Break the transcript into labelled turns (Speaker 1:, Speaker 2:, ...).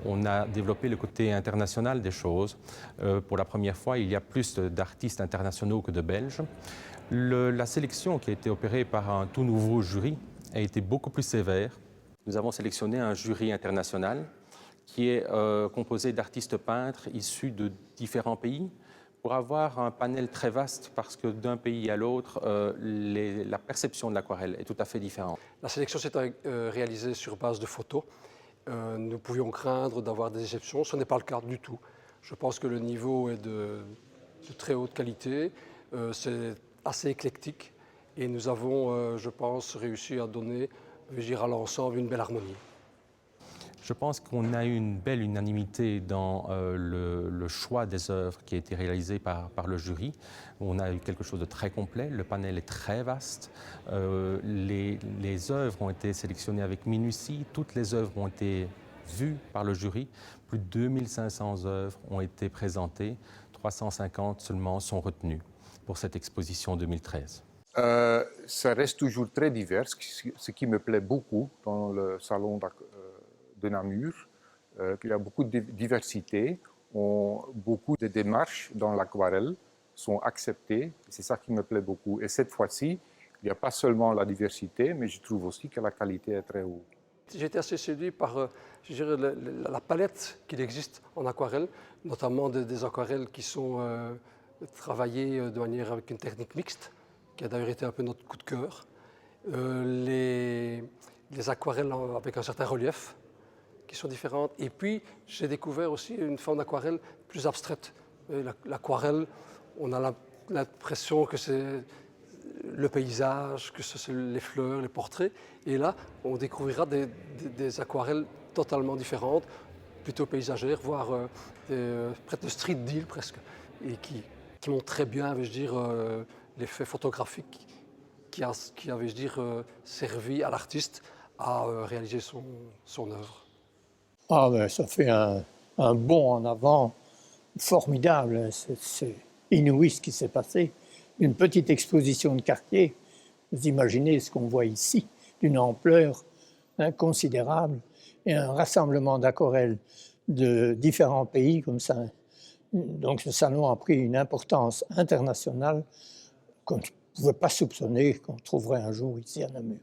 Speaker 1: on a développé le côté international des choses. Pour la première fois, il y a plus d'artistes internationaux que de Belges. La sélection qui a été opérée par un tout nouveau jury a été beaucoup plus sévère. Nous avons sélectionné un jury international qui est composé d'artistes peintres issus de différents pays pour avoir un panel très vaste parce que d'un pays à l'autre, la perception de l'aquarelle est tout à fait différente.
Speaker 2: La sélection s'est réalisée sur base de photos. Nous pouvions craindre d'avoir des exceptions, ce n'est pas le cas du tout. Je pense que le niveau est de très haute qualité, c'est assez éclectique et nous avons, je pense, réussi à donner, à l'ensemble une belle harmonie.
Speaker 1: Je pense qu'on a eu une belle unanimité dans le choix des œuvres qui a été réalisé par le jury. On a eu quelque chose de très complet, le panel est très vaste. Les œuvres ont été sélectionnées avec minutie, toutes les œuvres ont été vues par le jury. Plus de 2500 œuvres ont été présentées, 350 seulement sont retenues pour cette exposition 2013.
Speaker 3: Ça reste toujours très divers, ce qui me plaît beaucoup dans le salon de Namur, qu'il y a beaucoup de diversité, beaucoup de démarches dans l'aquarelle sont acceptées, c'est ça qui me plaît beaucoup. Et cette fois-ci, il n'y a pas seulement la diversité, mais je trouve aussi que la qualité est très haute.
Speaker 2: J'ai été assez séduit par la palette qu'il existe en aquarelle, notamment des aquarelles qui sont travaillées de manière avec une technique mixte, qui a d'ailleurs été un peu notre coup de cœur. Les aquarelles avec un certain relief, qui sont différentes. Et puis, j'ai découvert aussi une forme d'aquarelle plus abstraite. L'aquarelle, on a l'impression que c'est le paysage, que c'est les fleurs, les portraits. Et là, on découvrira des aquarelles totalement différentes, plutôt paysagères, voire près de street deal presque, et qui montrent très bien, l'effet photographique qui a servi à l'artiste à réaliser son œuvre.
Speaker 4: Ah ben, ça fait un bond en avant formidable, c'est inouï ce qui s'est passé. Une petite exposition de quartier, vous imaginez ce qu'on voit ici, d'une ampleur considérable, et un rassemblement d'aquarelles de différents pays comme ça. Donc ce salon a pris une importance internationale qu'on ne pouvait pas soupçonner qu'on trouverait un jour ici à Namur.